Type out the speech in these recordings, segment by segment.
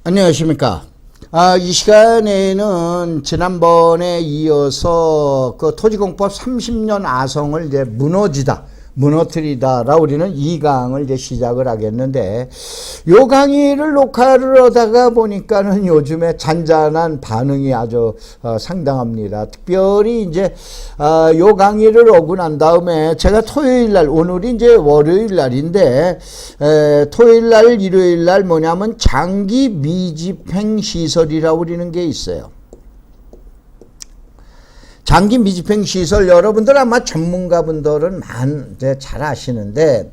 안녕하십니까. 이 시간에는 지난번에 이어서 그 토지공법 30년 아성을 이제 무너뜨리다라 우리는 이 강을 이제 시작을 하겠는데, 요 강의를 녹화를 하다가 보니까는 요즘에 잔잔한 반응이 아주 상당합니다. 특별히 이제 요 강의를 오고 난 다음에 제가 토요일 날, 오늘이 이제 월요일 날인데, 토요일 날, 일요일 날 뭐냐면 장기 미집행 시설이라고 우리는 게 있어요. 장기 미집행 시설, 여러분들 아마 전문가분들은 잘 아시는데,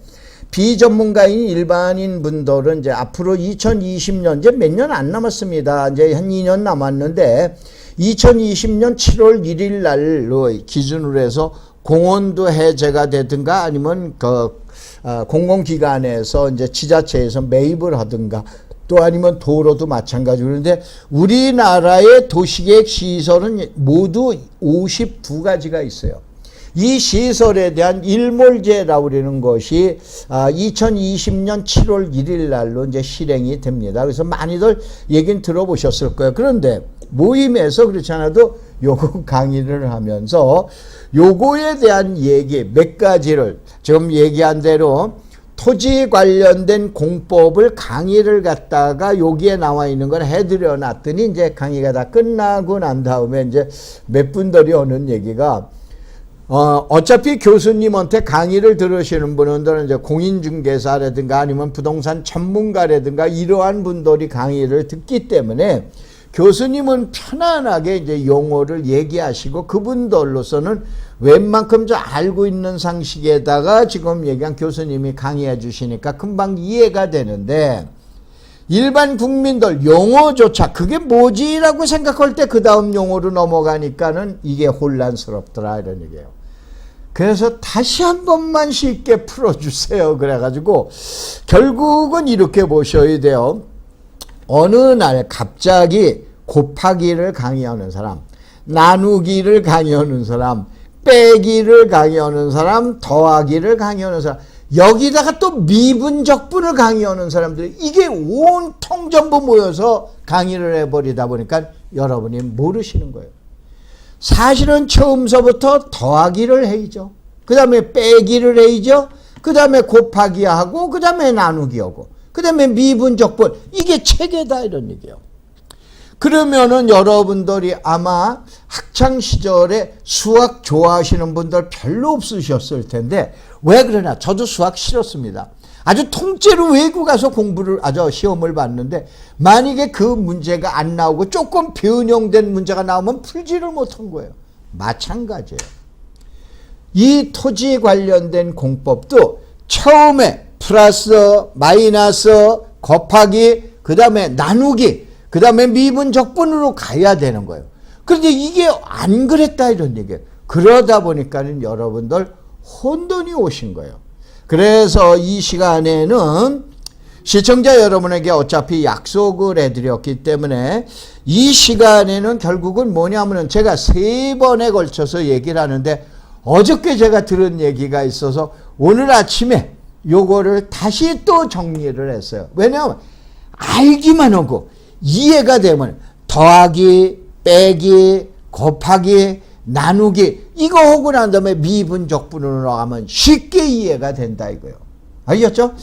비전문가인 일반인 분들은 이제 앞으로 2020년, 이제 몇 년 안 남았습니다. 이제 한 2년 남았는데, 2020년 7월 1일 날로 기준으로 해서 공원도 해제가 되든가 아니면 공공기관에서 이제 지자체에서 매입을 하든가, 또 아니면 도로도 마찬가지로. 그런데 우리나라의 도시계획 시설은 모두 52가지가 있어요. 이 시설에 대한 일몰제라고 그러는 것이 2020년 7월 1일 날로 이제 실행이 됩니다. 그래서 많이들 얘기는 들어보셨을 거예요. 그런데 모임에서 그렇지 않아도 요거 강의를 하면서 요거에 대한 얘기 몇 가지를 지금 얘기한 대로 토지 관련된 공법을 강의를 갖다가 여기에 나와 있는 걸 해드려 놨더니 이제 강의가 다 끝나고 난 다음에 이제 몇 분들이 오는 얘기가, 어차피 교수님한테 강의를 들으시는 분들은 이제 공인중개사라든가 아니면 부동산 전문가라든가 이러한 분들이 강의를 듣기 때문에 교수님은 편안하게 이제 용어를 얘기하시고 그분들로서는 웬만큼 좀 알고 있는 상식에다가 지금 얘기한 교수님이 강의해 주시니까 금방 이해가 되는데, 일반 국민들 용어조차 그게 뭐지라고 생각할 때 그 다음 용어로 넘어가니까는 이게 혼란스럽더라 이런 얘기예요. 그래서 다시 한 번만 쉽게 풀어주세요. 그래가지고 결국은 이렇게 보셔야 돼요. 어느 날 갑자기 곱하기를 강의하는 사람, 나누기를 강의하는 사람, 빼기를 강의하는 사람, 더하기를 강의하는 사람, 여기다가 또 미분적분을 강의하는 사람들이 이게 온통 전부 모여서 강의를 해버리다 보니까 여러분이 모르시는 거예요. 사실은 처음서부터 더하기를 해야죠. 그 다음에 빼기를 해야죠. 그 다음에 곱하기하고 그 다음에 나누기하고 그 다음에 미분적분, 이게 체계다 이런 얘기예요. 그러면은 여러분들이 아마 학창시절에 수학 좋아하시는 분들 별로 없으셨을 텐데, 왜 그러냐? 저도 수학 싫었습니다. 아주 통째로 외국 가서 시험을 봤는데, 만약에 그 문제가 안 나오고 조금 변형된 문제가 나오면 풀지를 못한 거예요. 마찬가지예요. 이 토지 관련된 공법도 처음에 플러스, 마이너스, 곱하기, 그 다음에 나누기, 그 다음에 미분적분으로 가야 되는 거예요. 그런데 이게 안 그랬다 이런 얘기예요. 그러다 보니까는 여러분들 혼돈이 오신 거예요. 그래서 이 시간에는 시청자 여러분에게 어차피 약속을 해드렸기 때문에 이 시간에는 결국은 뭐냐면은 제가 3번에 걸쳐서 얘기를 하는데, 어저께 제가 들은 얘기가 있어서 오늘 아침에 요거를 다시 또 정리를 했어요. 왜냐하면 알기만 하고 이해가 되면 더하기, 빼기, 곱하기, 나누기 이거 하고 난 다음에 미분적분으로 하면 쉽게 이해가 된다 이거예요. 알겠죠?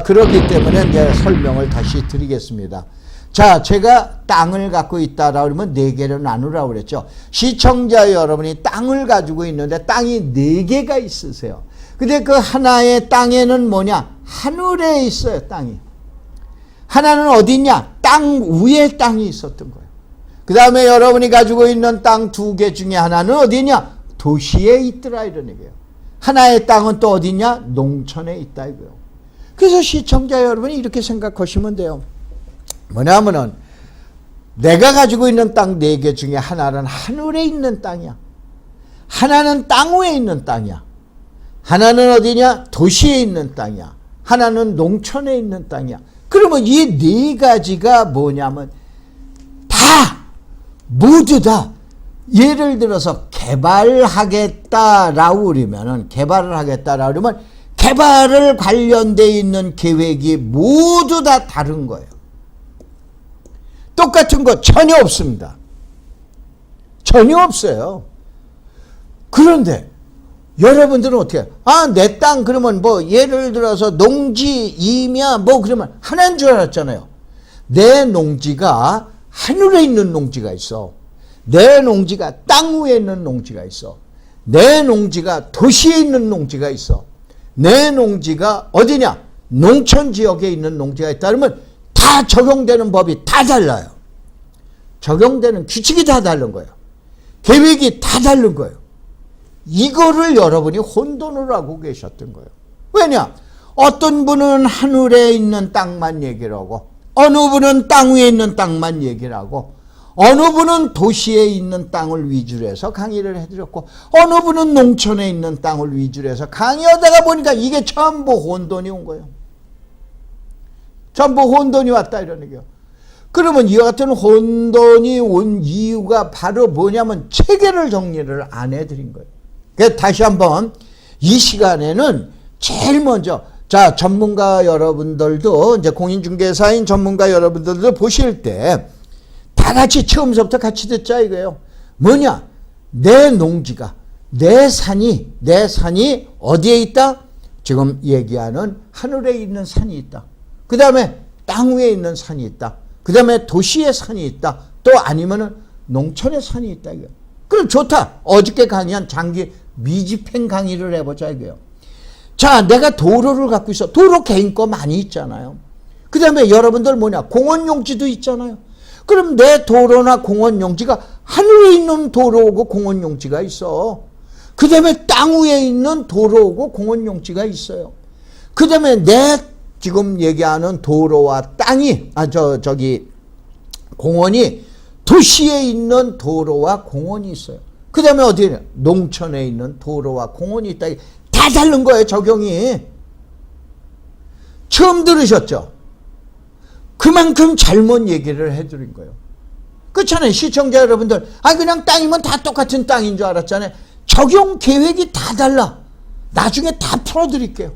그렇기 때문에 이제 설명을 다시 드리겠습니다. 자, 제가 땅을 갖고 있다라 그러면 4개로 나누라고 그랬죠. 시청자 여러분이 땅을 가지고 있는데 땅이 4개가 있으세요. 근데 그 하나의 땅에는 뭐냐? 하늘에 있어요, 땅이. 하나는 어디 있냐? 땅 위에 땅이 있었던 거예요. 그 다음에 여러분이 가지고 있는 땅 2개 중에 하나는 어디 있냐? 도시에 있더라 이런 얘기예요. 하나의 땅은 또 어디 있냐? 농촌에 있다 이거예요. 그래서 시청자 여러분이 이렇게 생각하시면 돼요. 뭐냐면은 내가 가지고 있는 땅 4개 중에 하나는 하늘에 있는 땅이야. 하나는 땅 위에 있는 땅이야. 하나는 어디냐? 도시에 있는 땅이야. 하나는 농촌에 있는 땅이야. 그러면 이 4가지가 뭐냐면 모두 다 예를 들어서 개발하겠다라고 그러면은 개발을 관련돼 있는 계획이 모두 다 다른 거예요. 똑같은 거 전혀 없습니다. 전혀 없어요. 그런데 여러분들은 어떻게 해요? 아, 내 땅 그러면 뭐 예를 들어서 농지, 임야 뭐 그러면 하나인 줄 알았잖아요. 내 농지가 하늘에 있는 농지가 있어. 내 농지가 땅 위에 있는 농지가 있어. 내 농지가 도시에 있는 농지가 있어. 내 농지가 어디냐? 농촌 지역에 있는 농지가 있다 그러면 다 적용되는 법이 다 달라요. 적용되는 규칙이 다 다른 거예요. 계획이 다 다른 거예요. 이거를 여러분이 혼돈을 하고 계셨던 거예요. 왜냐? 어떤 분은 하늘에 있는 땅만 얘기를 하고 어느 분은 땅 위에 있는 땅만 얘기를 하고 어느 분은 도시에 있는 땅을 위주로 해서 강의를 해드렸고 어느 분은 농촌에 있는 땅을 위주로 해서 강의하다가 보니까 이게 전부 혼돈이 온 거예요. 전부 혼돈이 왔다 이런 얘기예요. 그러면 이와 같은 혼돈이 온 이유가 바로 뭐냐면 체계를 정리를 안 해드린 거예요. 그래서 다시 한번 이 시간에는 제일 먼저 자 전문가 여러분들도 이제 공인중개사인 전문가 여러분들도 보실 때 다 같이 처음부터 같이 듣자 이거예요. 뭐냐? 내 농지가 내 산이 어디에 있다? 지금 얘기하는 하늘에 있는 산이 있다. 그 다음에 땅 위에 있는 산이 있다. 그 다음에 도시에 산이 있다. 또 아니면은 농촌에 산이 있다 이거예요. 그럼 좋다. 어저께 강의한 장기 미집행 강의를 해보자 이거예요. 자, 내가 도로를 갖고 있어. 도로 개인 거 많이 있잖아요. 그 다음에 여러분들 뭐냐? 공원 용지도 있잖아요. 그럼 내 도로나 공원 용지가 하늘에 있는 도로고 공원 용지가 있어. 그 다음에 땅 위에 있는 도로고 공원 용지가 있어요. 그 다음에 내 지금 얘기하는 도로와 땅이, 공원이 도시에 있는 도로와 공원이 있어요. 그 다음에 어디에 농촌에 있는 도로와 공원이 있다. 다 다른 거예요, 적용이. 처음 들으셨죠? 그만큼 잘못 얘기를 해드린 거예요. 그렇잖아요. 시청자 여러분들. 그냥 땅이면 다 똑같은 땅인 줄 알았잖아요. 적용 계획이 다 달라. 나중에 다 풀어드릴게요.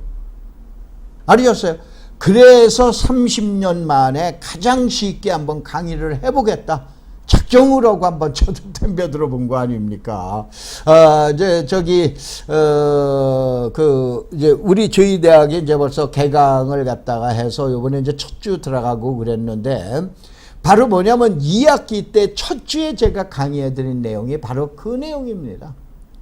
알으셨어요? 그래서 30년 만에 가장 쉽게 한번 강의를 해보겠다. 작정을 하고 한번 저도 덤벼들어 본 거 아닙니까? 저희 대학에 이제 벌써 개강을 갖다가 해서 요번에 이제 첫 주 들어가고 그랬는데, 바로 뭐냐면 2학기 때 첫 주에 제가 강의해 드린 내용이 바로 그 내용입니다.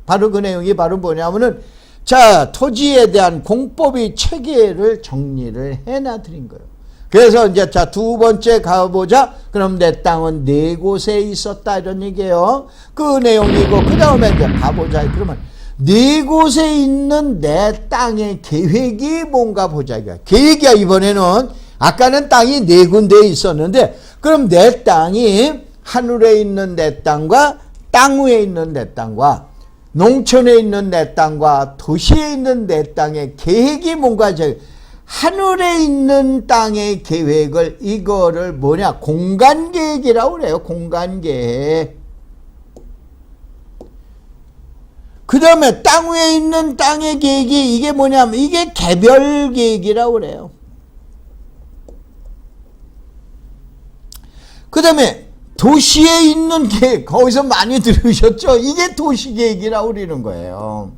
바로 그 내용이 바로 뭐냐면은, 자, 토지에 대한 공법의 체계를 정리를 해놔 드린 거예요. 그래서 이제 자, 두 번째 가보자. 그럼 내 땅은 네 곳에 있었다 이런 얘기예요. 그 내용이고 그 다음에 이제 가보자. 그러면 네 곳에 있는 내 땅의 계획이 뭔가 보자 이거야. 계획이야. 이번에는 아까는 땅이 네 군데에 있었는데 그럼 내 땅이 하늘에 있는 내 땅과 땅 위에 있는 내 땅과 농촌에 있는 내 땅과 도시에 있는 내 땅의 계획이 뭔가 하늘에 있는 땅의 계획을 이거를 뭐냐? 공간계획이라고 그래요. 공간계획. 그 다음에 땅 위에 있는 땅의 계획이 이게 뭐냐면 이게 개별계획이라고 그래요. 그 다음에 도시에 있는 계획, 거기서 많이 들으셨죠? 이게 도시계획이라고 그러는 거예요.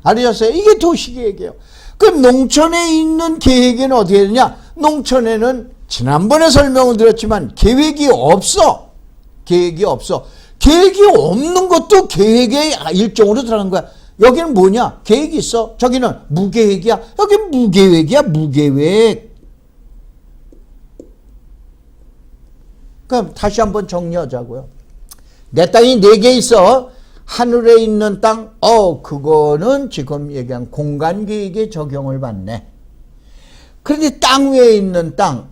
알으셨어요? 이게 도시계획이에요. 그럼 농촌에 있는 계획은 어떻게 되냐? 농촌에는 지난번에 설명을 드렸지만 계획이 없어. 계획이 없어. 계획이 없는 것도 계획의 일종으로 들어가는 거야. 여기는 뭐냐? 계획이 있어. 저기는 무계획이야. 여기는 무계획이야. 무계획. 그럼 다시 한번 정리하자고요. 내 땅이 4개 있어. 하늘에 있는 땅, 그거는 지금 얘기한 공간계획에 적용을 받네. 그런데 땅 위에 있는 땅,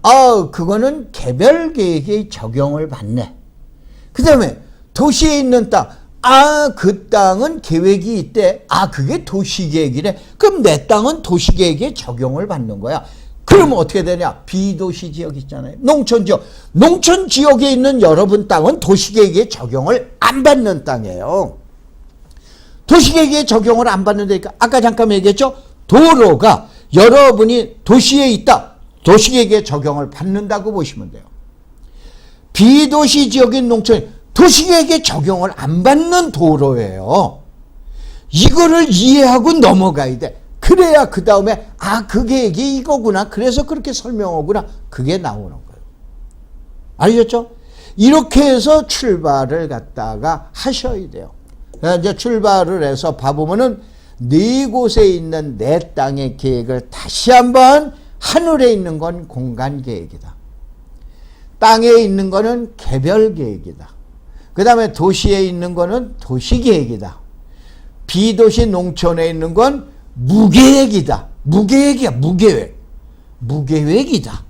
그거는 개별계획에 적용을 받네. 그 다음에 도시에 있는 땅, 그 땅은 계획이 있대. 그게 도시계획이래. 그럼 내 땅은 도시계획에 적용을 받는 거야. 그러면 어떻게 되냐? 비도시 지역 있잖아요. 농촌 지역. 농촌 지역에 있는 여러분 땅은 도시계획에 적용을 안 받는 땅이에요. 도시계획에 적용을 안 받는다니까. 아까 잠깐 얘기했죠? 도로가 여러분이 도시에 있다. 도시계획에 적용을 받는다고 보시면 돼요. 비도시 지역인 농촌, 도시계획에 적용을 안 받는 도로예요. 이거를 이해하고 넘어가야 돼. 그래야 그 다음에 그 계획이 이거구나. 그래서 그렇게 설명하구나. 그게 나오는 거예요. 알겠죠? 이렇게 해서 출발을 갖다가 하셔야 돼요. 이제 출발을 해서 봐보면은 네 곳에 있는 내 땅의 계획을 다시 한번, 하늘에 있는 건 공간 계획이다. 땅에 있는 거는 개별 계획이다. 그 다음에 도시에 있는 거는 도시 계획이다. 비도시 농촌에 있는 건 무계획이다. 무계획이야, 무계획. 무계획이다.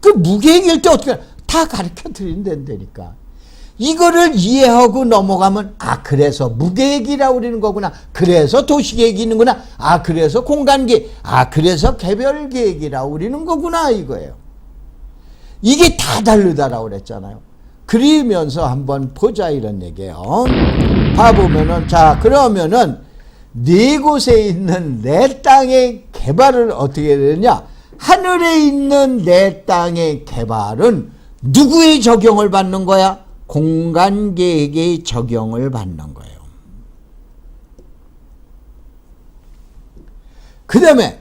그 무계획일 때 어떻게, 다 가르쳐 드린다니까. 이거를 이해하고 넘어가면, 그래서 무계획이라고 그러는 거구나. 그래서 도시계획이 있는구나. 그래서 공간계획. 그래서 개별계획이라고 그러는 거구나. 이거예요. 이게 다 다르다라고 그랬잖아요. 그리면서 한번 보자 이런 얘기예요. 봐보면은, 자, 그러면은 네 곳에 있는 내 땅의 개발을 어떻게 해야 되느냐? 하늘에 있는 내 땅의 개발은 누구의 적용을 받는 거야? 공간계획의 적용을 받는 거예요. 그 다음에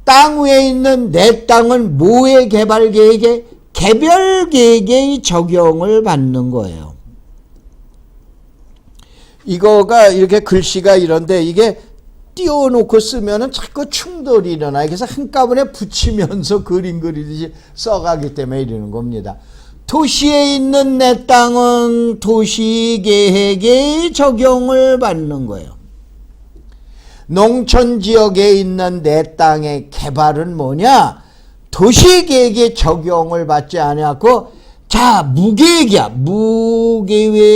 땅 위에 있는 내 땅은 뭐의 개발계획에? 개별계획의 적용을 받는 거예요. 이거가 이렇게 글씨가 이런데 이게 띄워놓고 쓰면은 자꾸 충돌이 일어나요. 그래서 한꺼번에 붙이면서 그림 그리듯이 써가기 때문에 이러는 겁니다. 도시에 있는 내 땅은 도시계획의 적용을 받는 거예요. 농촌지역에 있는 내 땅의 개발은 뭐냐? 도시계획의 적용을 받지 않았고, 자, 무계획이야. 무계획이다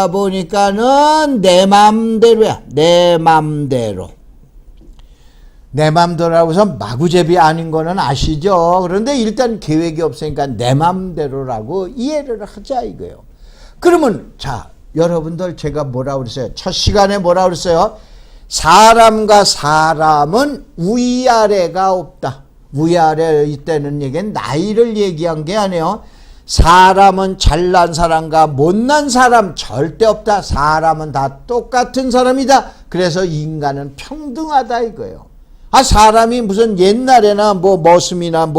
보니까는 내 맘대로야. 내 맘대로. 내 맘대로라고 해서 마구잡이 아닌 거는 아시죠? 그런데 일단 계획이 없으니까 내 맘대로라고 이해를 하자 이거예요. 그러면 자, 여러분들 제가 뭐라고 그랬어요? 첫 시간에 뭐라고 그랬어요? 사람과 사람은 위아래가 없다. 위아래 이때는 얘기는 나이를 얘기한 게 아니에요. 사람은 잘난 사람과 못난 사람 절대 없다. 사람은 다 똑같은 사람이다. 그래서 인간은 평등하다 이거예요. 사람이 무슨 옛날에나 뭐 머슴이나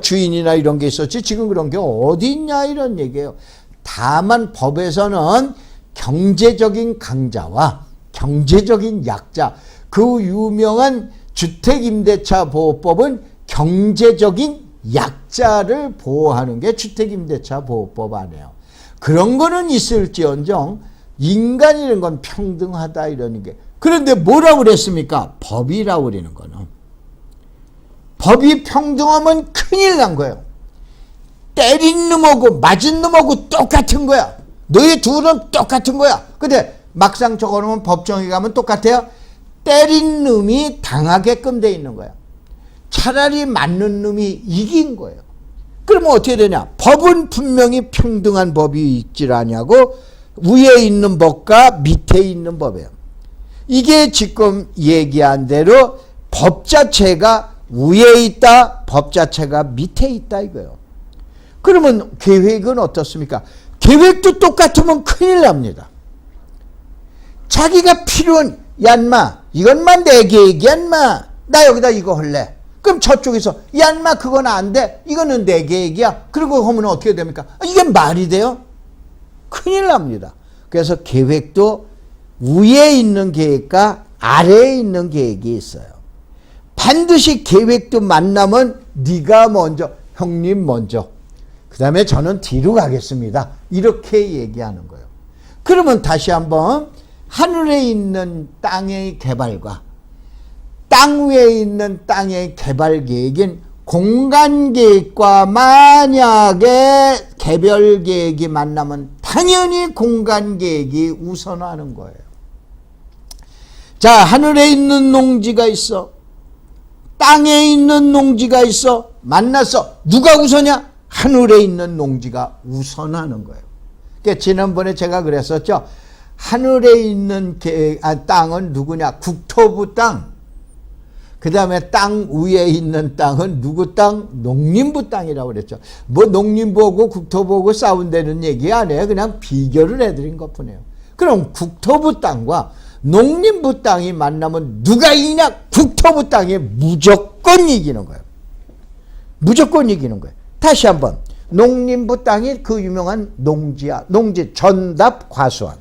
주인이나 이런 게 있었지 지금 그런 게 어디 있냐 이런 얘기예요. 다만 법에서는 경제적인 강자와 경제적인 약자, 그 유명한 주택임대차 보호법은 경제적인 약자를 보호하는 게 주택임대차 보호법 아니에요. 그런 거는 있을지언정 인간이라는 건 평등하다 이러는 게. 그런데 뭐라고 그랬습니까? 법이라고 그러는 거는. 법이 평등하면 큰일 난 거예요. 때린 놈하고 맞은 놈하고 똑같은 거야. 너희 둘은 똑같은 거야. 근데 막상 적어놓으면 법정에 가면 똑같아요. 때린 놈이 당하게끔 돼 있는 거야. 차라리 맞는 놈이 이긴 거예요. 그러면 어떻게 되냐? 법은 분명히 평등한 법이 있질 않냐고, 위에 있는 법과 밑에 있는 법이에요. 이게 지금 얘기한 대로 법 자체가 위에 있다, 법 자체가 밑에 있다 이거예요. 그러면 계획은 어떻습니까? 계획도 똑같으면 큰일 납니다. 자기가 필요한, 야 인마 이것만 내 계획이야 인마, 나 여기다 이거 할래. 그럼 저쪽에서 야 인마 그건 안 돼, 이거는 내 계획이야. 그리고 하면 어떻게 됩니까? 이게 말이 돼요? 큰일 납니다. 그래서 계획도 위에 있는 계획과 아래에 있는 계획이 있어요. 반드시 계획도 만나면 네가 먼저, 형님 먼저, 그 다음에 저는 뒤로 가겠습니다. 이렇게 얘기하는 거예요. 그러면 다시 한번 하늘에 있는 땅의 개발과 땅 위에 있는 땅의 개발 계획인 공간 계획과 만약에 개별 계획이 만나면 당연히 공간 계획이 우선하는 거예요. 자, 하늘에 있는 농지가 있어. 땅에 있는 농지가 있어. 만났어. 누가 우선이야? 하늘에 있는 농지가 우선하는 거예요. 그러니까 지난번에 제가 그랬었죠. 하늘에 있는 땅은 누구냐? 국토부 땅. 그 그 다음에 땅 위에 있는 땅은 누구 땅? 농림부 땅이라고 그랬죠. 뭐 농림부하고 국토부하고 싸운다는 얘기 아니에요. 그냥 비교를 해드린 것 뿐이에요. 그럼 국토부 땅과 농림부 땅이 만나면 누가 이기냐? 국토부 땅이 무조건 이기는 거예요. 무조건 이기는 거예요. 다시 한번. 농림부 땅이 그 유명한 농지야. 농지 전답 과수원.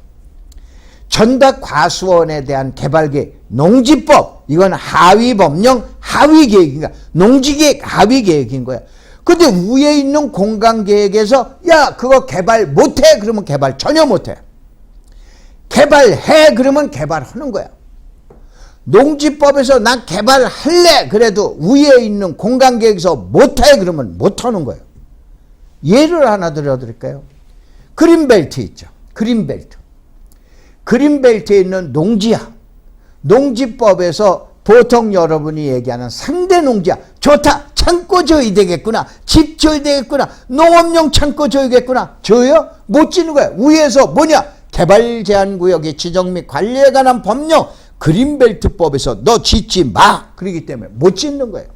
전답 과수원에 대한 개발계획, 농지법. 이건 하위법령, 하위계획인가. 농지계획, 하위계획인 거야. 근데 위에 있는 공간계획에서 야 그거 개발 못해. 그러면 개발 전혀 못해. 개발해. 그러면 개발하는 거야. 농지법에서 난 개발할래. 그래도 위에 있는 공간계획에서 못해. 그러면 못하는 거예요. 예를 하나 들어드릴까요? 그린벨트 있죠. 그린벨트. 그린벨트에 있는 농지야. 농지법에서 보통 여러분이 얘기하는 상대 농지야. 좋다. 창고 줘야 되겠구나. 집 줘야 되겠구나. 농업용 창고 줘야겠구나. 줘요? 못 짓는 거야. 위에서 뭐냐? 개발제한구역의 지정 및 관리에 관한 법령. 그린벨트법에서 너 짓지 마. 그러기 때문에 못 짓는 거예요.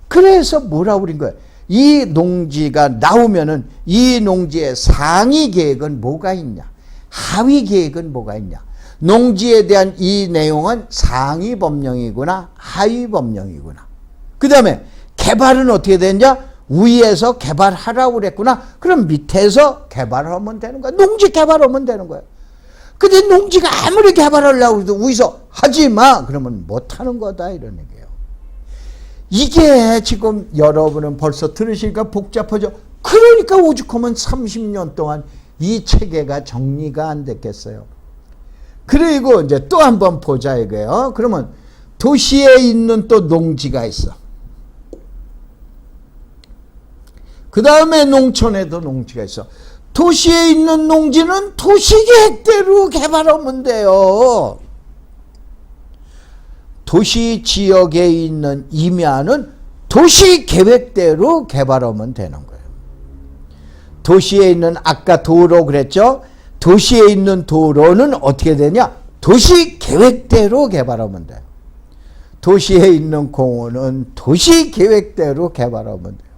그래서 뭐라고 그린 거예요? 이 농지가 나오면은 이 농지의 상위 계획은 뭐가 있냐? 하위 계획은 뭐가 있냐? 농지에 대한 이 내용은 상위 법령이구나, 하위 법령이구나. 그 다음에 개발은 어떻게 되냐? 위에서 개발하라고 그랬구나. 그럼 밑에서 개발하면 되는 거야. 농지 개발하면 되는 거야. 근데 농지가 아무리 개발하려고 해도 위에서 하지 마. 그러면 못하는 거다. 이런 얘기예요. 이게 지금 여러분은 벌써 들으시니까 복잡하죠. 그러니까 오죽하면 30년 동안 이 체계가 정리가 안 됐겠어요. 그리고 이제 또 한번 보자 이거예요. 그러면 도시에 있는 또 농지가 있어. 그 다음에 농촌에도 농지가 있어. 도시에 있는 농지는 도시계획대로 개발하면 돼요. 도시 지역에 있는 임야는 도시계획대로 개발하면 되는 거예요. 도시에 있는 아까 도로 그랬죠? 도시에 있는 도로는 어떻게 되냐? 도시계획대로 개발하면 돼요. 도시에 있는 공원은 도시계획대로 개발하면 돼요.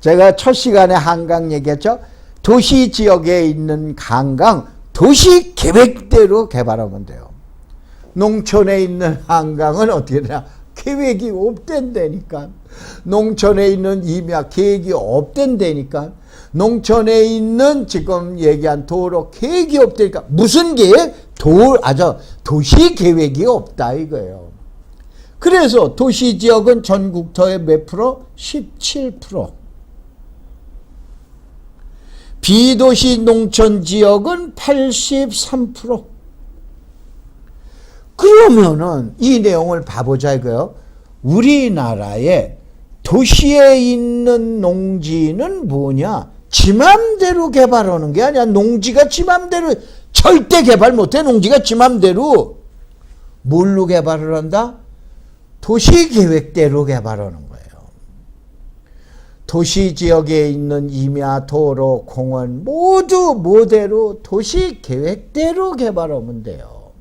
제가 첫 시간에 한강 얘기했죠? 도시 지역에 있는 한강 도시계획대로 개발하면 돼요. 농촌에 있는 한강은 어떻게 되냐? 계획이 없댄다니까. 농촌에 있는 임야 계획이 없댄다니까. 농촌에 있는 지금 얘기한 도로 계획이 없다니까. 무슨 계획? 도시 계획이 없다 이거예요. 그래서 도시 지역은 전국토의 몇 프로? 17%. 비도시 농촌 지역은 83%. 그러면은 이 내용을 봐보자 이거요. 우리나라의 도시에 있는 농지는 뭐냐? 지 맘대로 개발하는 게 아니야. 농지가 지 맘대로 절대 개발 못해. 농지가 지 맘대로. 뭘로 개발을 한다? 도시계획대로 개발하는 거예요. 도시지역에 있는 임야, 도로, 공원 모두 뭐대로 도시계획대로 개발하면 돼요.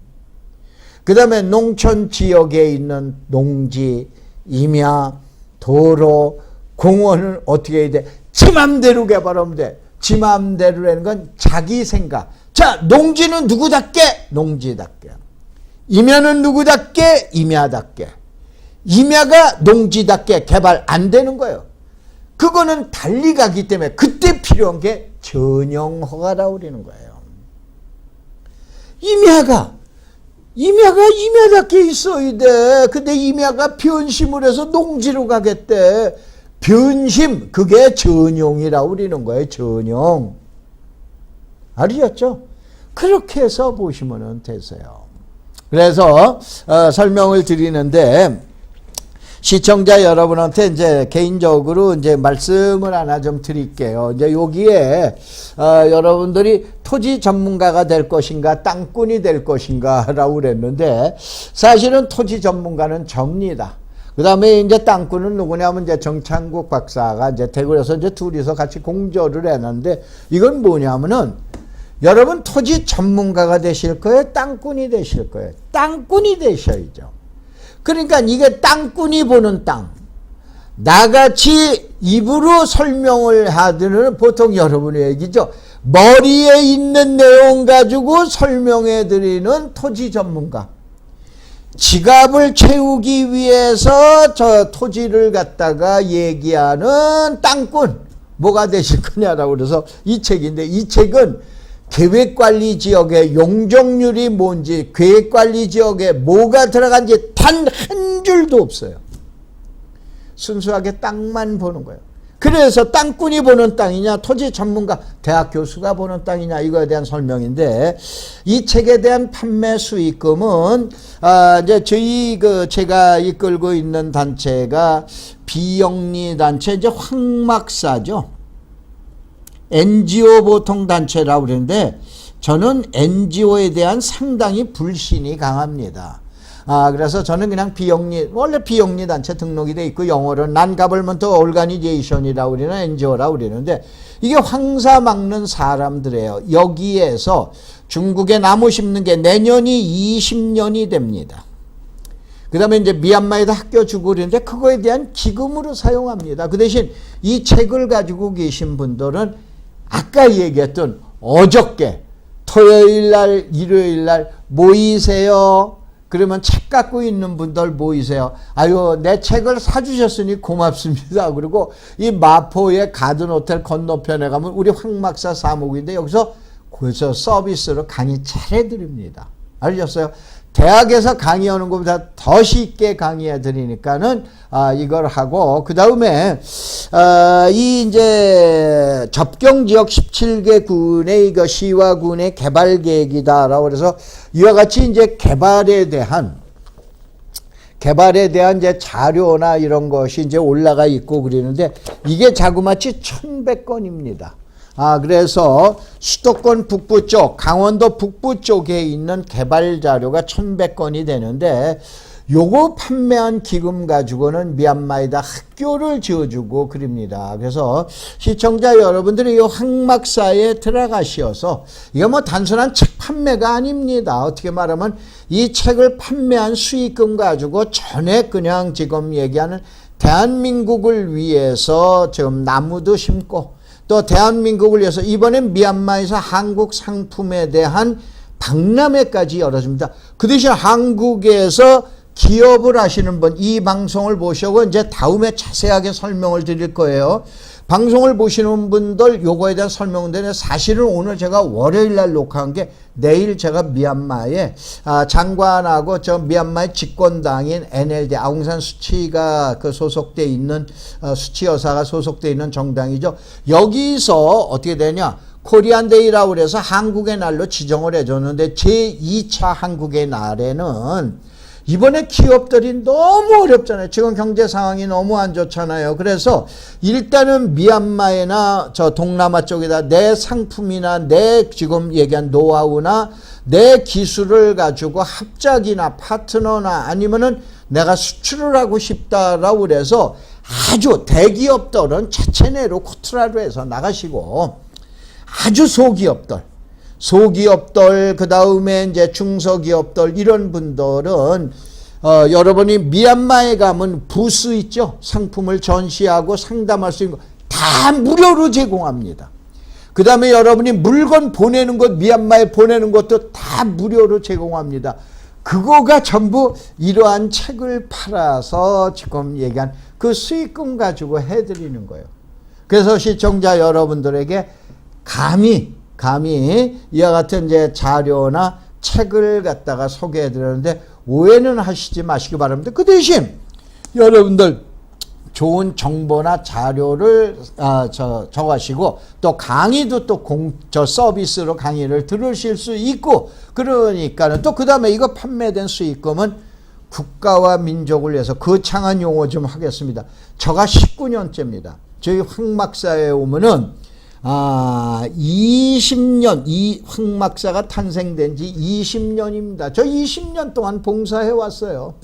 그 다음에 농촌 지역에 있는 농지, 임야, 도로, 공원은 어떻게 해야 돼? 지 맘대로 개발하면 돼. 지 맘대로라는 건 자기 생각. 자, 농지는 누구답게? 농지답게. 임야는 누구답게? 임야답게. 임야가 농지답게 개발 안 되는 거예요. 그거는 달리 가기 때문에 그때 필요한 게 전용허가라고 그러는 거예요. 임야가 임야답게 있어야 돼. 근데 임야가 변심을 해서 농지로 가겠대. 변심, 그게 전용이라고 그러는 거예요. 전용. 아시겠죠? 그렇게 해서 보시면 되세요. 그래서 설명을 드리는데 시청자 여러분한테 이제 개인적으로 이제 말씀을 하나 좀 드릴게요. 이제 여기에 여러분들이 토지 전문가가 될 것인가, 땅꾼이 될 것인가라고 그랬는데 사실은 토지 전문가는 접니다. 그 다음에 이제 땅꾼은 누구냐면 이제 정창국 박사가 이제 대구에서 이제 둘이서 같이 공조를 했는데 이건 뭐냐면은 여러분 토지 전문가가 되실 거예요? 땅꾼이 되실 거예요? 땅꾼이 되셔야죠. 그러니까 이게 땅꾼이 보는 땅. 나같이 입으로 설명을 하드는 보통 여러분의 얘기죠. 머리에 있는 내용 가지고 설명해 드리는 토지 전문가. 지갑을 채우기 위해서 저 토지를 갖다가 얘기하는 땅꾼. 뭐가 되실 거냐라고 그래서 이 책인데, 이 책은 계획관리 지역의 용적률이 뭔지, 계획관리 지역에 뭐가 들어간지 단 한 줄도 없어요. 순수하게 땅만 보는 거예요. 그래서 땅꾼이 보는 땅이냐, 토지 전문가, 대학 교수가 보는 땅이냐, 이거에 대한 설명인데, 이 책에 대한 판매 수익금은, 이제 제가 이끌고 있는 단체가 비영리 단체, 이제 황막사죠. NGO 보통 단체라고 그러는데, 저는 NGO에 대한 상당히 불신이 강합니다. 그래서 저는 그냥 원래 비영리 단체 등록이 돼 있고, 영어로는 Non-Governmental Organization이라고 그러는 NGO라고 그러는데, 이게 황사 막는 사람들이에요. 여기에서 중국에 나무 심는 게 내년이 20년이 됩니다. 그 다음에 이제 미얀마에다 학교 주고 그러는데, 그거에 대한 기금으로 사용합니다. 그 대신 이 책을 가지고 계신 분들은 아까 얘기했던 어저께 토요일 날, 일요일 날 모이세요. 그러면 책 갖고 있는 분들 모이세요. 아유, 내 책을 사주셨으니 고맙습니다. 그리고 이 마포의 가든호텔 건너편에 가면 우리 황막사 사무국인데, 여기서 서비스로 강의 잘해드립니다. 알겠어요? 대학에서 강의하는 것보다 더 쉽게 강의해 드리니까는 이걸 하고, 그 다음에 이 이제 접경 지역 17개 군의 이거 시와 군의 개발 계획이다라고 그래서 이와 같이 이제 개발에 대한 이제 자료나 이런 것이 이제 올라가 있고 그러는데, 이게 자그마치 1100건입니다. 그래서 수도권 북부 쪽, 강원도 북부 쪽에 있는 개발 자료가 1100건이 되는데, 요거 판매한 기금 가지고는 미얀마에다 학교를 지어주고 그럽니다. 그래서 시청자 여러분들이 이 황막사에 들어가셔서, 이거 뭐 단순한 책 판매가 아닙니다. 어떻게 말하면 이 책을 판매한 수익금 가지고 전에 그냥 지금 얘기하는 대한민국을 위해서 지금 나무도 심고, 또 대한민국을 위해서 이번엔 미얀마에서 한국 상품에 대한 박람회까지 열어줍니다. 그 대신 한국에서 기업을 하시는 분, 이 방송을 보시고 이제 다음에 자세하게 설명을 드릴 거예요. 방송을 보시는 분들 요거에 대한 설명인데, 사실은 오늘 제가 월요일 날 녹화한 게, 내일 제가 미얀마에 장관하고 저 미얀마의 집권당인 NLD 아웅산 수치가 그 소속돼 있는 수치 여사가 소속돼 있는 정당이죠. 여기서 어떻게 되냐, 코리안데이라고 그래서 한국의 날로 지정을 해줬는데, 제2차 한국의 날에는 이번에 기업들이 너무 어렵잖아요. 지금 경제 상황이 너무 안 좋잖아요. 그래서 일단은 미얀마에나 저 동남아 쪽에다 내 상품이나 내 지금 얘기한 노하우나 내 기술을 가지고 합작이나 파트너나 아니면은 내가 수출을 하고 싶다라고 그래서 아주 대기업들은 자체내로 코트라로 해서 나가시고, 아주 소기업들, 그 다음에 이제 중소기업들, 이런 분들은, 여러분이 미얀마에 가면 부스 있죠? 상품을 전시하고 상담할 수 있는 거 다 무료로 제공합니다. 그 다음에 여러분이 물건 보내는 것, 미얀마에 보내는 것도 다 무료로 제공합니다. 그거가 전부 이러한 책을 팔아서 지금 얘기한 그 수익금 가지고 해드리는 거예요. 그래서 시청자 여러분들에게 감히 이와 같은 이제 자료나 책을 갖다가 소개해 드렸는데, 오해는 하시지 마시기 바랍니다. 그 대신 여러분들 좋은 정보나 자료를 적으시고, 또 강의도 또 서비스로 강의를 들으실 수 있고, 그러니까는 또 그 다음에 이거 판매된 수익금은 국가와 민족을 위해서, 그 창한 용어 좀 하겠습니다. 저가 19년째입니다. 저희 황막사에 오면은 20년, 이 황막사가 탄생된 지 20년입니다. 저 20년 동안 봉사해 왔어요.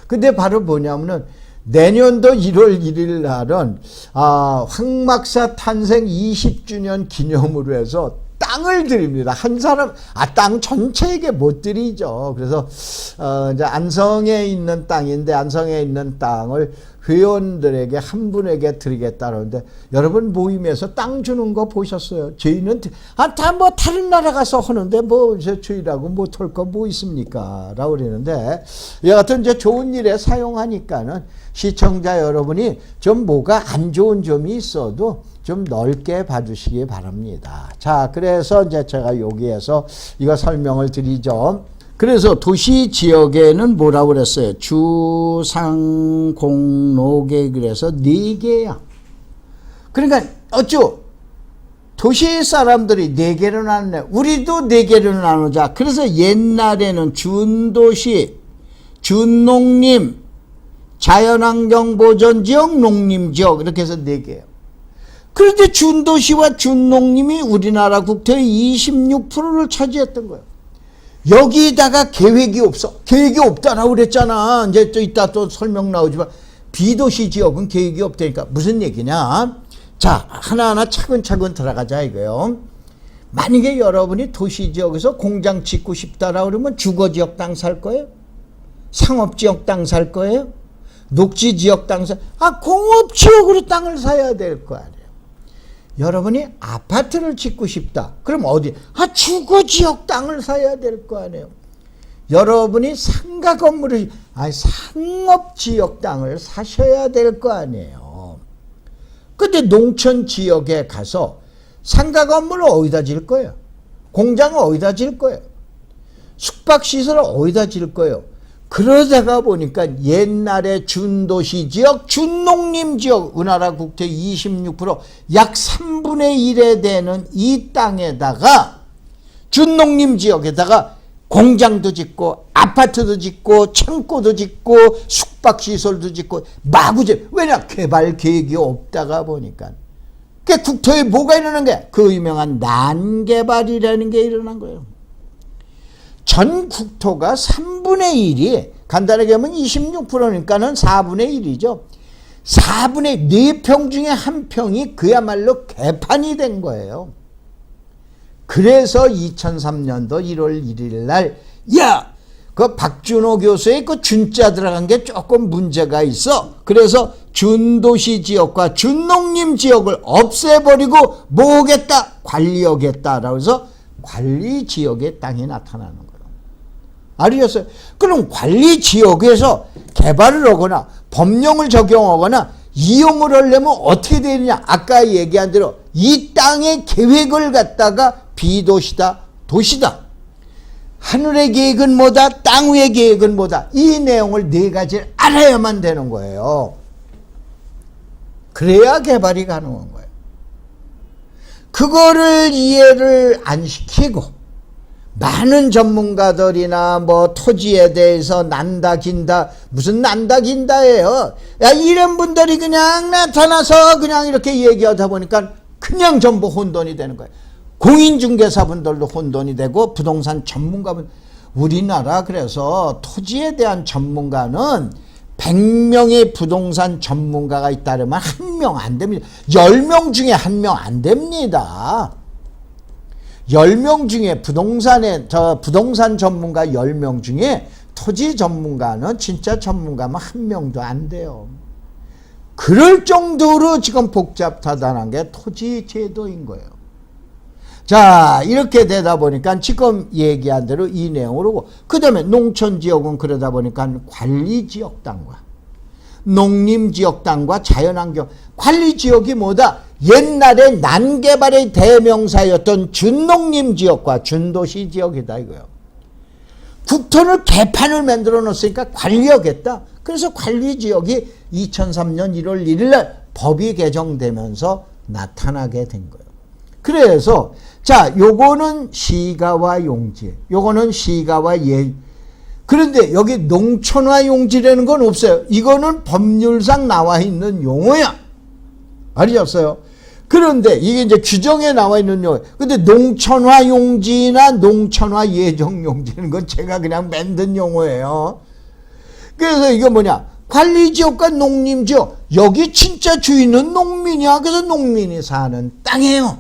근데 바로 뭐냐면은, 내년도 1월 1일 날은 황막사 탄생 20주년 기념으로 해서 땅을 드립니다. 한 사람, 땅 전체에게 못 드리죠. 그래서, 이제 안성에 있는 땅인데, 안성에 있는 땅을 회원들에게 한 분에게 드리겠다는데, 여러분 모임에서 땅 주는 거 보셨어요? 저희는, 다 뭐 다른 나라 가서 하는데, 뭐, 저희라고 못할 거 뭐 있습니까? 라고 그러는데, 여하튼 이제 좋은 일에 사용하니까는 시청자 여러분이 좀 뭐가 안 좋은 점이 있어도 좀 넓게 봐주시기 바랍니다. 자, 그래서 이제 제가 여기에서 이거 설명을 드리죠. 그래서 도시 지역에는 뭐라고 그랬어요? 주상공로계 그래서 4개야. 그러니까 어쭈? 도시 사람들이 4개로 나누네. 우리도 4개로 나누자. 그래서 옛날에는 준도시, 준농림, 자연환경보전지역, 농림지역 이렇게 해서 4개예요. 그런데 준도시와 준농림이 우리나라 국토의 26%를 차지했던 거예요. 여기다가 계획이 없어. 계획이 없다라고 그랬잖아. 이제 또 이따 또 설명 나오지만 비도시 지역은 계획이 없다니까 무슨 얘기냐. 자, 하나하나 차근차근 들어가자 이거요. 만약에 여러분이 도시 지역에서 공장 짓고 싶다라고 그러면 주거지역 땅 살 거예요? 상업지역 땅 살 거예요? 녹지지역 땅 살, 공업지역으로 땅을 사야 될 거 아니에요. 여러분이 아파트를 짓고 싶다. 그럼 어디? 주거지역 땅을 사야 될 거 아니에요. 여러분이 상가 건물을, 상업지역 땅을 사셔야 될 거 아니에요. 근데 농촌지역에 가서 상가 건물을 어디다 질 거예요? 공장을 어디다 질 거예요? 숙박시설을 어디다 질 거예요? 그러다가 보니까 옛날에 준도시 지역, 준농림 지역, 우리나라 국토의 26%, 약 3분의 1에 되는 이 땅에다가 준농림 지역에다가 공장도 짓고 아파트도 짓고 창고도 짓고 숙박시설도 짓고 마구지. 왜냐? 개발 계획이 없다가 보니까. 그 국토에 뭐가 일어난 거야? 그 유명한 난개발이라는 게 일어난 거예요. 전 국토가 3분의 1이 간단하게 하면 26%니까는 4분의 1이죠. 4분의 4평 중에 1평이 그야말로 개판이 된 거예요. 그래서 2003년도 1월 1일 날, 그 박준호 교수의 그 준자 들어간 게 조금 문제가 있어. 그래서 준도시 지역과 준농림 지역을 없애버리고 뭐 하겠다? 관리하겠다라고 해서 관리지역의 땅이 나타나는 거예요. 알으셨어요? 그럼 관리지역에서 개발을 하거나 법령을 적용하거나 이용을 하려면 어떻게 되느냐? 아까 얘기한 대로 이 땅의 계획을 갖다가 비도시다, 도시다. 하늘의 계획은 뭐다? 땅 위의 계획은 뭐다? 이 내용을 4가지를 알아야만 되는 거예요. 그래야 개발이 가능한 거예요. 그거를 이해를 안 시키고 많은 전문가들이나 뭐 토지에 대해서 난다 긴다, 무슨 난다 긴다예요. 이런 분들이 그냥 나타나서 그냥 이렇게 얘기하다 보니까 그냥 전부 혼돈이 되는 거예요. 공인중개사분들도 혼돈이 되고 부동산 전문가분, 우리나라 그래서 토지에 대한 전문가는 100명의 부동산 전문가가 있다면 1명 안 됩니다. 10명 중에 1명 안 됩니다. 10명 중에 부동산 전문가 10명 중에 토지 전문가는 진짜 전문가면 1명도 안 돼요. 그럴 정도로 지금 복잡하다는 게 토지 제도인 거예요. 자, 이렇게 되다 보니까 지금 얘기한 대로 이 내용으로, 그 다음에 농촌지역은 그러다 보니까 관리지역 땅과 농림지역 땅과 자연환경, 관리지역이 뭐다? 옛날에 난개발의 대명사였던 준농림지역과 준도시지역이다 이거예요. 국토를 개판을 만들어 놓았으니까 관리하겠다. 그래서 관리지역이 2003년 1월 1일 날 법이 개정되면서 나타나게 된 거예요. 그래서 자, 요거는 시가와 용지, 요거는 시가와 예. 그런데 여기 농촌화 용지라는 건 없어요. 이거는 법률상 나와 있는 용어야. 알으셨어요? 그런데 이게 이제 규정에 나와 있는 용어. 근데 농촌화 용지나 농촌화 예정 용지는 건 제가 그냥 만든 용어예요. 그래서 이거 뭐냐? 관리지역과 농림지역. 여기 진짜 주인은 농민이야. 그래서 농민이 사는 땅이에요.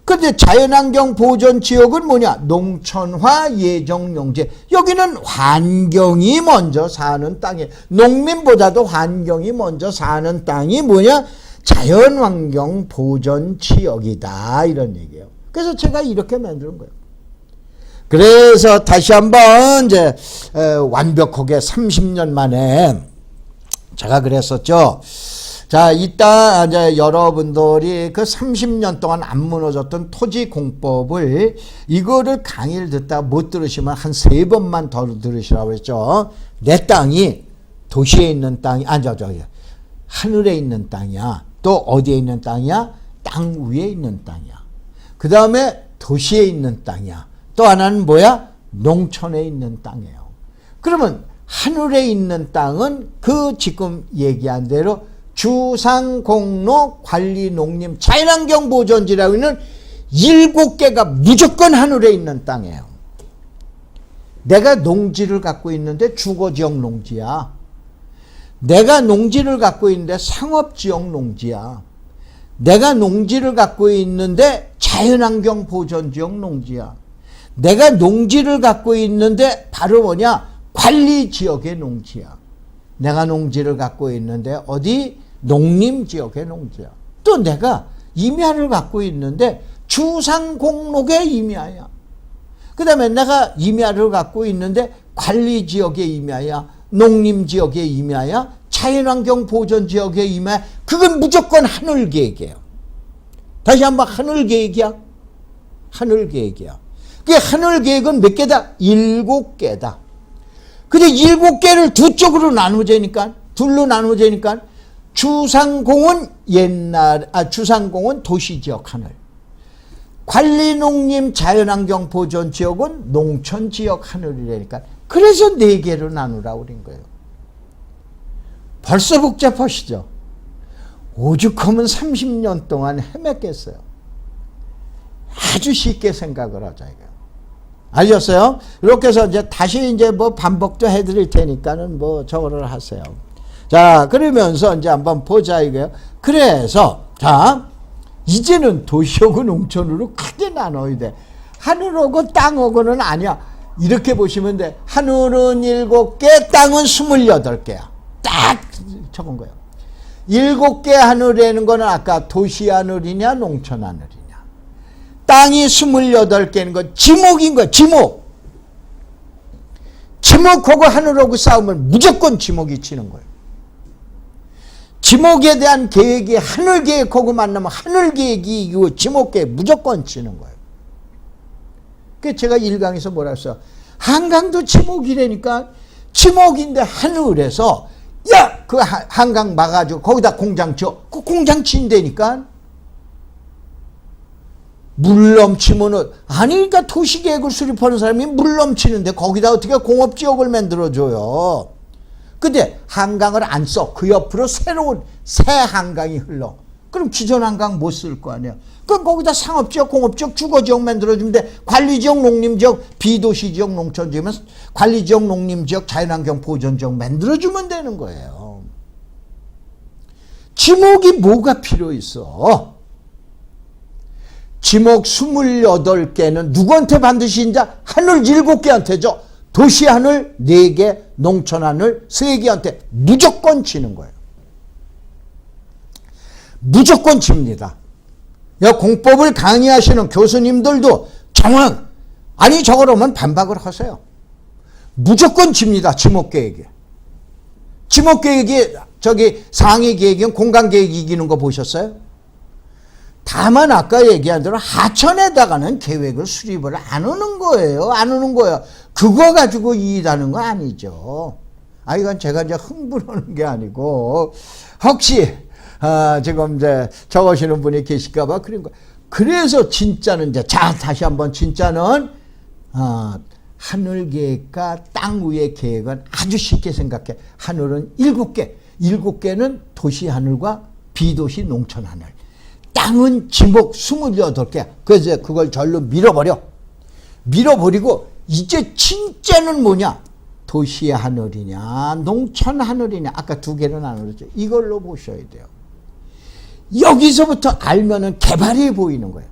근데 자연환경 보존 지역은 뭐냐? 농촌화 예정용지. 여기는 환경이 먼저 사는 땅이에요. 농민보다도 환경이 먼저 사는 땅이 뭐냐? 자연환경 보존 지역이다. 이런 얘기예요. 그래서 제가 이렇게 만드는 거예요. 그래서 다시 한번 이제 완벽하게 30년 만에 제가 그랬었죠. 자, 이따 이제 여러분들이 그 30년 동안 안 무너졌던 토지 공법을 이거를 강의를 듣다 못 들으시면 한 3번만 더 들으시라고 했죠. 내 땅이 도시에 있는 땅이 저기 하늘에 있는 땅이야. 또 어디에 있는 땅이야? 땅 위에 있는 땅이야. 그 다음에 도시에 있는 땅이야. 또 하나는 뭐야? 농촌에 있는 땅이에요. 그러면 하늘에 있는 땅은 그 지금 얘기한 대로 주상공로 관리농림 자연환경보존지라고 있는 7개가 무조건 하늘에 있는 땅이에요. 내가 농지를 갖고 있는데 주거지역 농지야. 내가 농지를 갖고 있는데 상업지역 농지야. 내가 농지를 갖고 있는데 자연환경보존지역 농지야. 내가 농지를 갖고 있는데 바로 뭐냐? 관리지역의 농지야. 내가 농지를 갖고 있는데 어디? 농림지역의 농지야. 또 내가 임야를 갖고 있는데 주상공록의 임야야. 그 다음에 내가 임야를 갖고 있는데 관리지역의 임야야. 농림지역의 임야야. 자연환경보존지역의 임야야. 그건 무조건 하늘계획이에요. 다시 한번 하늘계획이야. 하늘계획이야. 그 하늘계획은 몇 개다? 7개다. 근데 7개를 두 쪽으로 나누자니까, 둘로 나누자니까, 주상공은 주상공은 도시지역 하늘. 관리농림 자연환경보존지역은 농촌지역 하늘이라니까. 그래서 4개로 나누라고 그런 거예요. 벌써 복잡하시죠? 오죽하면 30년 동안 헤맸겠어요. 아주 쉽게 생각을 하자 이거. 알겠어요? 이렇게 해서 이제 다시 이제 뭐 반복도 해드릴 테니까는 뭐 저거를 하세요. 자, 그러면서 이제 한번 보자 이거예요. 그래서 자, 이제는 도시하고 농촌으로 크게 나눠야 돼. 하늘하고 땅하고는 아니야. 이렇게 보시면 돼. 하늘은 7개, 땅은 28개야. 딱 적은 거예요. 7개 하늘이라는 거는 아까 도시 하늘이냐 농촌 하늘이냐. 땅이 28개인 건 지목인 거야. 지목. 지목하고 하늘하고 싸우면 무조건 지목이 치는 거예요. 지목에 대한 계획이 하늘 계획하고 만나면 하늘 계획이 이기고 지목 계획 무조건 치는 거예요. 그래서 제가 1강에서 뭐라 했어요? 한강도 지목이라니까. 지목인데 하늘에서 야! 그 한강 막아가지고 거기다 공장 쳐. 그 공장 친다니까. 물 넘치면은 아니 그러니까 도시계획을 수립하는 사람이 물 넘치는데 거기다 어떻게 공업지역을 만들어줘요. 근데 한강을 안 써. 그 옆으로 새로운 새 한강이 흘러. 그럼 기존 한강 못 쓸 거 아니야. 그럼 거기다 상업지역, 공업지역, 주거지역 만들어주면 돼. 관리지역, 농림지역, 비도시지역, 농촌지역은 관리지역, 농림지역, 자연환경 보존지역 만들어주면 되는 거예요. 지목이 뭐가 필요 있어? 지목 28개는 누구한테 반드시 이제 하늘 7개한테 줘. 도시 하늘 4개, 농촌 하늘 3개한테 무조건 치는 거예요. 무조건 칩니다. 공법을 강의하시는 교수님들도 정확, 아니 저거라면 반박을 하세요. 무조건 칩니다. 지목계획이. 지목계획이 저기 상위계획은 공간계획이 이기는 거 보셨어요? 다만 아까 얘기한 대로 하천에다가는 계획을 수립을 안 하는 거예요. 안 하는 거예요. 그거 가지고 이의하는 거 아니죠. 이건 제가 이제 흥분하는 게 아니고, 혹시, 지금 이제 적으시는 분이 계실까봐 그런 거. 그래서 진짜는 이제, 자, 다시 한번 진짜는, 하늘 계획과 땅 위의 계획은 아주 쉽게 생각해. 하늘은 7개. 7개는 도시 하늘과 비도시 농촌 하늘. 땅은 지목 28개. 그래서 그걸 절로 밀어버려. 밀어버리고 이제 진짜는 뭐냐? 도시의 하늘이냐 농촌 하늘이냐. 아까 2개로 나누었죠. 이걸로 보셔야 돼요. 여기서부터 알면은 개발이 보이는 거예요.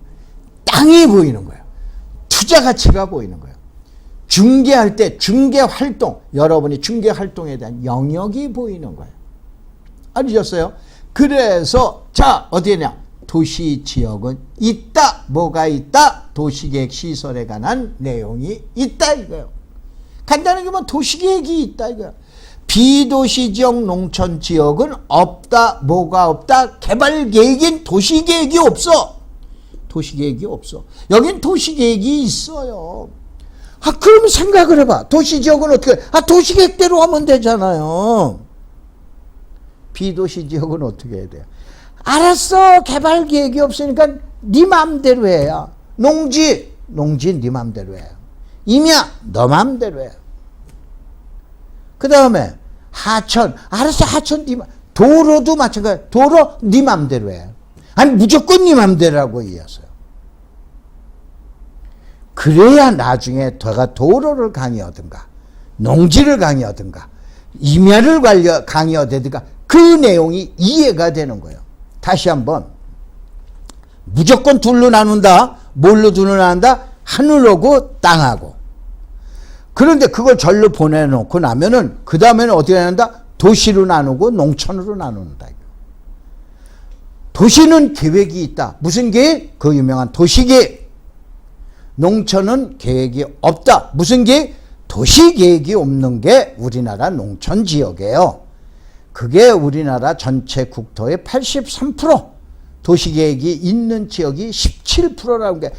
땅이 보이는 거예요. 투자 가치가 보이는 거예요. 중개할 때 중개 활동, 여러분이 중개 활동에 대한 영역이 보이는 거예요. 아시겠어요? 그래서 자 어디냐? 도시 지역은 있다. 뭐가 있다? 도시계획 시설에 관한 내용이 있다 이거예요. 간단하게 보면 도시계획이 있다 이거예요. 비도시지역 농촌지역은 없다. 뭐가 없다? 개발계획인 도시계획이 없어. 도시계획이 없어. 여긴 도시계획이 있어요. 그럼 생각을 해봐. 도시지역은 어떻게? 도시계획대로 하면 되잖아요. 비도시지역은 어떻게 해야 돼요? 알았어. 개발계획이 없으니까 네 맘대로 해야. 농지 네 맘대로 해요. 임야 너 맘대로 해요. 그 다음에 하천, 알았어. 하천 네 맘. 도로도 마찬가지야. 도로 네 맘대로 해요. 아니 무조건 네 맘대로라고 이해했어요. 그래야 나중에 내가 도로를 강의하든가 농지를 강의하든가 임야를 강의하든가 그 내용이 이해가 되는 거예요. 다시 한번 무조건 둘로 나눈다. 뭘로 둘로 나눈다? 하늘하고 땅하고. 그런데 그걸 절로 보내놓고 나면은 그 다음에는 어떻게 나눈다? 도시로 나누고 농촌으로 나눈다. 도시는 계획이 있다. 무슨 계획? 그 유명한 도시계획. 농촌은 계획이 없다. 무슨 계획? 도시계획이 없는 게 우리나라 농촌지역이에요. 그게 우리나라 전체 국토의 83%, 도시계획이 있는 지역이 17%라는 게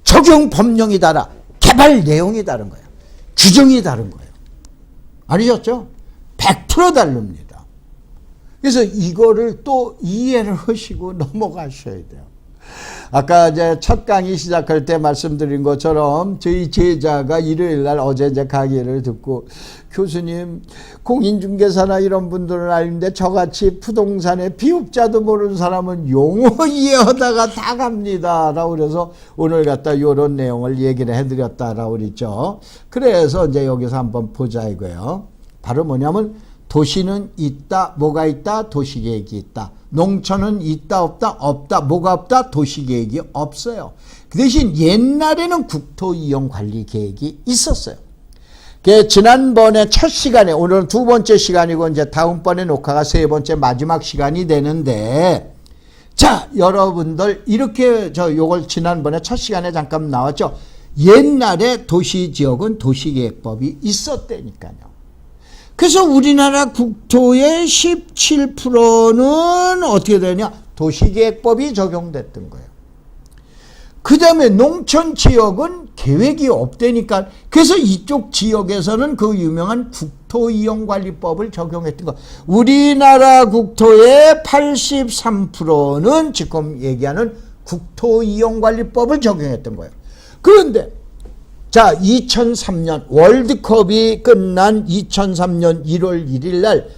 적용 법령이 달라. 개발 내용이 다른 거예요. 규정이 다른 거예요. 아니셨죠? 100% 다릅니다. 그래서 이거를 또 이해를 하시고 넘어가셔야 돼요. 아까 이제 첫 강의 시작할 때 말씀드린 것처럼 저희 제자가 일요일 날 어제 이제 강의를 듣고 교수님 공인중개사나 이런 분들은 아닌데 저같이 부동산의 비읍자도 모르는 사람은 용어 이해하다가 다 갑니다 라고 그래서 오늘 갖다 이런 내용을 얘기를 해드렸다라고 그랬죠. 그래서 이제 여기서 한번 보자 이거예요. 바로 뭐냐면 도시는 있다. 뭐가 있다? 도시계획이 있다. 농촌은 있다 없다? 없다. 뭐가 없다? 도시계획이 없어요. 그 대신 옛날에는 국토이용관리계획이 있었어요. 지난번에 첫 시간에 오늘은 두 번째 시간이고 이제 다음번에 녹화가 세 번째 마지막 시간이 되는데 자 여러분들 이렇게 요걸 지난번에 첫 시간에 잠깐 나왔죠. 옛날에 도시지역은 도시계획법이 있었다니까요. 그래서 우리나라 국토의 17%는 어떻게 되냐? 도시계획법이 적용됐던 거예요. 그 다음에 농촌지역은 계획이 없다니까 그래서 이쪽 지역에서는 그 유명한 국토이용관리법을 적용했던 거. 우리나라 국토의 83%는 지금 얘기하는 국토이용관리법을 적용했던 거예요. 그런데 자, 2003년 월드컵이 끝난 2003년 1월 1일 날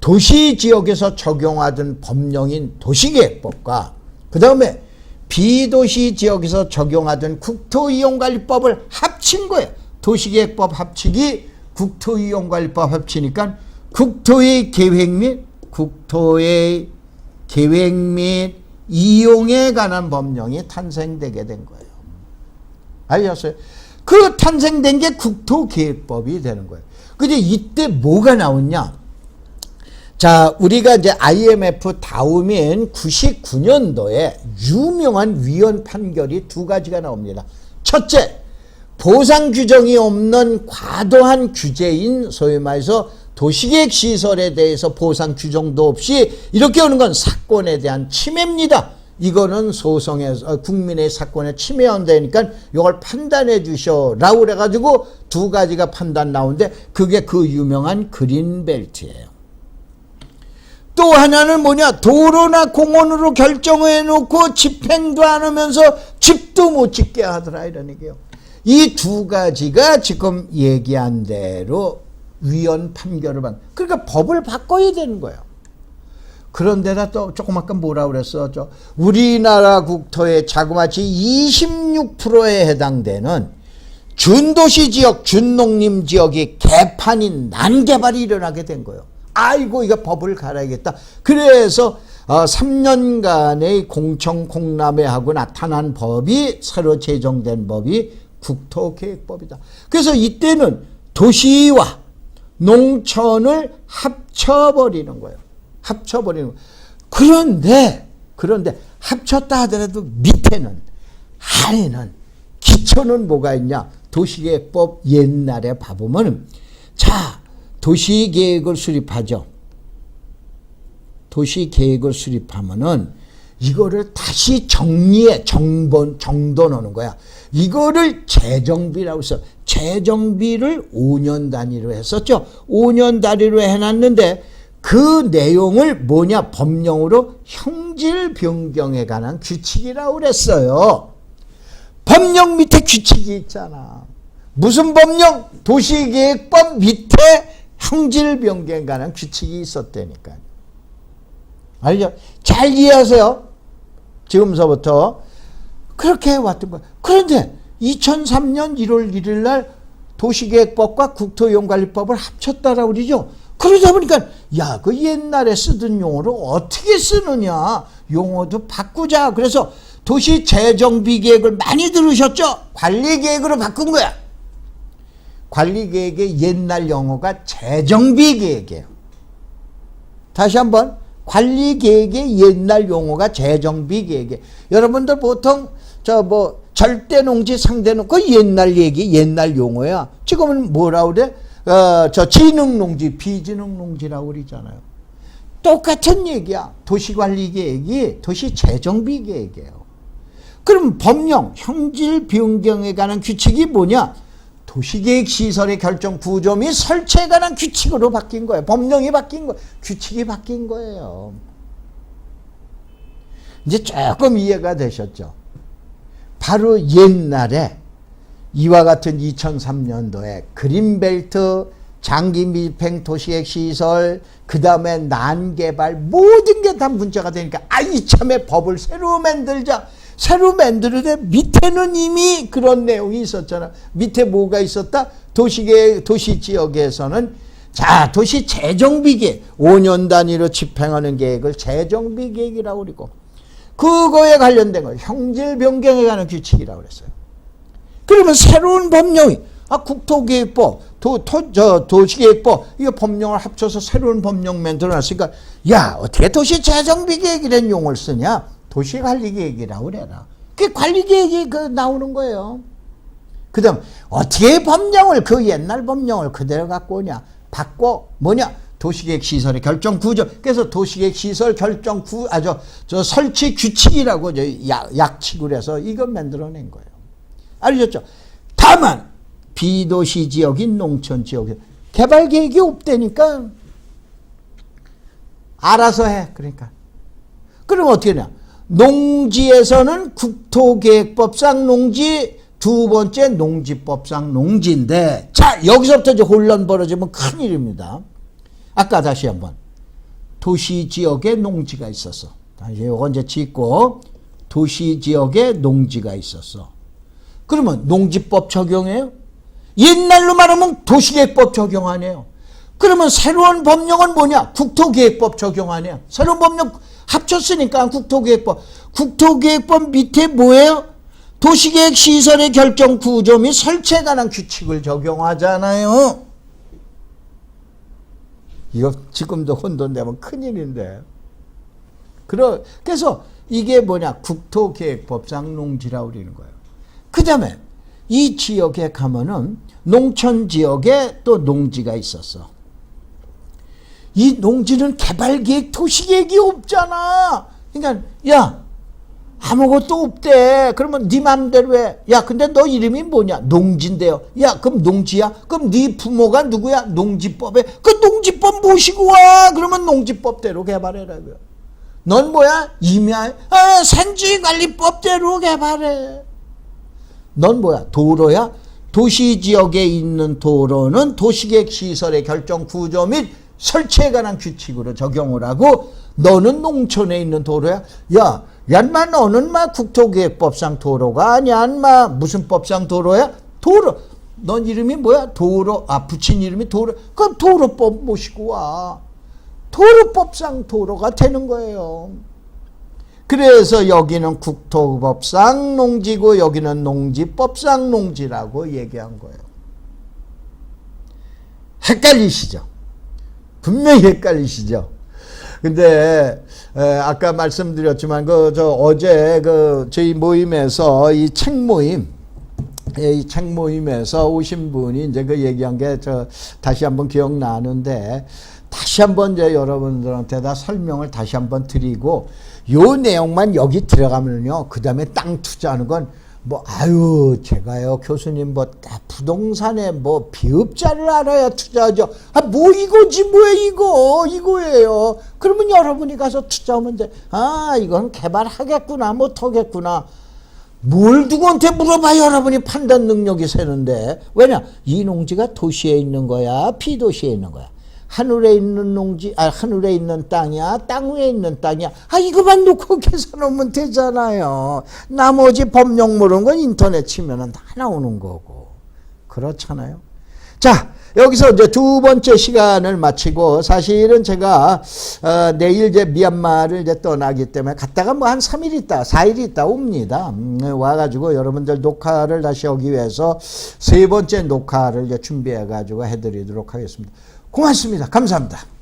도시지역에서 적용하던 법령인 도시계획법과 그 다음에 비도시 지역에서 적용하던 국토이용관리법을 합친 거예요. 도시계획법 합치기, 국토이용관리법 합치니까 국토의 계획 및 이용에 관한 법령이 탄생되게 된 거예요. 아셨어요? 그 탄생된 게 국토계획법이 되는 거예요. 근데 이때 뭐가 나왔냐? 자, 우리가 이제 IMF 다음인 99년도에 유명한 위헌 판결이 두 가지가 나옵니다. 첫째, 보상 규정이 없는 과도한 규제인 소위 말해서 도시계획 시설에 대해서 보상 규정도 없이 이렇게 오는 건 사건에 대한 침해입니다. 이거는 소송에서 국민의 사건에 침해한다니까 이걸 판단해 주셔라고 그래가지고 두 가지가 판단 나오는데 그게 그 유명한 그린벨트예요. 또 하나는 뭐냐? 도로나 공원으로 결정해 놓고 집행도 안 하면서 집도 못 짓게 하더라 이런 얘기예요. 이 두 가지가 지금 얘기한 대로 위헌 판결을 받는. 그러니까 법을 바꿔야 되는 거예요. 그런데다 또 조금 아까 뭐라 그랬어? 우리나라 국토의 자그마치 26%에 해당되는 준도시 지역, 준농림 지역이 개판인 난개발이 일어나게 된 거예요. 아이고 이거 법을 갈아야겠다. 그래서 3년간의 공청 공람회하고 나타난 법이 새로 제정된 법이 국토계획법이다. 그래서 이때는 도시와 농촌을 합쳐버리는 거예요. 합쳐버리는 거예요. 그런데 합쳤다 하더라도 밑에는, 아래는, 기초는 뭐가 있냐? 도시계획법 옛날에 봐보면, 자, 도시계획을 수립하죠. 도시계획을 수립하면은 이거를 다시 정리해, 정도 넣는 거야. 이거를 재정비라고 해서 재정비를 5년 단위로 했었죠. 5년 단위로 해놨는데 그 내용을 뭐냐? 법령으로 형질 변경에 관한 규칙이라고 그랬어요. 법령 밑에 규칙이 있잖아. 무슨 법령? 도시계획법 밑에 형질 변경에 관한 규칙이 있었다니까요. 알죠? 잘 이해하세요. 지금서부터 그렇게 해왔던 거예요. 그런데 2003년 1월 1일 날 도시계획법과 국토용관리법을 합쳤다라고 그러죠. 그러다 보니까 야, 그 옛날에 쓰던 용어를 어떻게 쓰느냐, 용어도 바꾸자. 그래서 도시재정비계획을 많이 들으셨죠? 관리계획으로 바꾼 거야. 관리계획의 옛날 용어가 재정비계획이에요. 다시 한번, 관리계획의 옛날 용어가 재정비계획이에요. 여러분들 보통 절대농지, 상대농지, 그 옛날 얘기, 옛날 용어야. 지금은 뭐라고 그래? 지능농지, 비지능농지라고 그러잖아요. 똑같은 얘기야. 도시관리계획이 도시재정비계획이에요. 그럼 법령, 형질 변경에 관한 규칙이 뭐냐? 도시계획 시설의 결정 구조 및 설치에 관한 규칙으로 바뀐 거예요. 법령이 바뀐 거예요. 규칙이 바뀐 거예요. 이제 조금 이해가 되셨죠? 바로 옛날에 이와 같은 2003년도에 그린벨트, 장기 밀팽 도시계획 시설, 그 다음에 난개발, 모든 게 다 문제가 되니까 이참에 법을 새로 만들자. 새로 만들어도 밑에는 이미 그런 내용이 있었잖아. 밑에 뭐가 있었다? 도시지역에서는 자, 도시재정비계획, 5년 단위로 집행하는 계획을 재정비계획이라고 그러고, 그거에 관련된 걸 형질 변경에 관한 규칙이라고 그랬어요. 그러면 새로운 법령이 국토계획법, 도시계획법, 이거 법령을 합쳐서 새로운 법령 만들어놨으니까 야, 어떻게 도시재정비계획이라는 용어를 쓰냐? 도시관리계획이라고 그래라. 그게 관리계획이 나오는 거예요. 그 다음 어떻게 법령을, 그 옛날 법령을 그대로 갖고 오냐? 바꿔 뭐냐? 도시계획 시설의 결정 구조. 그래서 도시계획 시설 결정 설치 규칙이라고 약칙을 해서 이걸 만들어낸 거예요. 알겠죠? 다만 비도시 지역인 농촌 지역에 개발 계획이 없다니까 알아서 해. 그러니까 그럼 어떻게 하냐? 농지에서는 국토계획법상 농지, 두 번째 농지법상 농지인데, 자, 여기서부터 이제 혼란 벌어지면 큰일입니다. 아까 다시 한번 도시지역에 농지가 있었어. 다시 요거 이제 짓고 도시지역에 농지가 있었어. 그러면 농지법 적용해요? 옛날로 말하면 도시계획법 적용 안 해요. 그러면 새로운 법령은 뭐냐? 국토계획법 적용 안 해요. 새로운 법령 합쳤으니까 국토계획법. 국토계획법 밑에 뭐예요? 도시계획 시설의 결정 구조 및 설치에 관한 규칙을 적용하잖아요. 이거 지금도 혼돈되면 큰일인데. 그래서 이게 뭐냐? 국토계획법상 농지라고 그러는 거예요. 그 다음에 이 지역에 가면은 농촌 지역에 또 농지가 있었어. 이 농지는 개발계획, 도시계획이 없잖아. 그러니까 야, 아무것도 없대. 그러면 네 맘대로 해. 야, 근데 너 이름이 뭐냐? 농지인데요. 야, 그럼 농지야? 그럼 네 부모가 누구야? 농지법에. 그 농지법 모시고 와. 그러면 농지법대로 개발해라고요. 넌 뭐야? 산지관리법대로 개발해. 넌 뭐야? 도로야? 도시지역에 있는 도로는 도시계획 시설의 결정 구조 및 설치에 관한 규칙으로 적용을 하고, 너는 농촌에 있는 도로야? 야, 인마 너는 국토계획법상 도로가 아니야. 인마 무슨 법상 도로야? 도로. 넌 이름이 뭐야? 도로. 붙인 이름이 도로. 그럼 도로법 모시고 와. 도로법상 도로가 되는 거예요. 그래서 여기는 국토법상 농지고 여기는 농지법상 농지라고 얘기한 거예요. 헷갈리시죠? 분명히 헷갈리시죠? 근데 아까 말씀드렸지만 어제 저희 모임에서 이 책 모임에서 오신 분이 이제 얘기한 게 다시 한번 기억나는데, 다시 한번 이제 여러분들한테 다 설명을 다시 한번 드리고, 요 내용만 여기 들어가면요, 그 다음에 땅 투자하는 건 제가요, 교수님 부동산에 비읍자를 알아야 투자하죠. 이거지, 이거예요. 그러면 여러분이 가서 투자하면 이건 개발하겠구나, 못하겠구나. 뭘 누구한테 물어봐 여러분이 판단 능력이 세는데. 왜냐? 이 농지가 도시에 있는 거야, 비도시에 있는 거야. 하늘에 있는 하늘에 있는 땅이야, 땅 위에 있는 땅이야. 이거만 놓고 계산하면 되잖아요. 나머지 법령 모르는 건 인터넷 치면은 다 나오는 거고. 그렇잖아요. 자, 여기서 이제 두 번째 시간을 마치고, 사실은 제가 내일 이제 미얀마를 이제 떠나기 때문에 갔다가 한 3일 있다, 4일 있다 옵니다. 와가지고 여러분들 녹화를 다시 하기 위해서 세 번째 녹화를 이제 준비해가지고 해드리도록 하겠습니다. 고맙습니다. 감사합니다.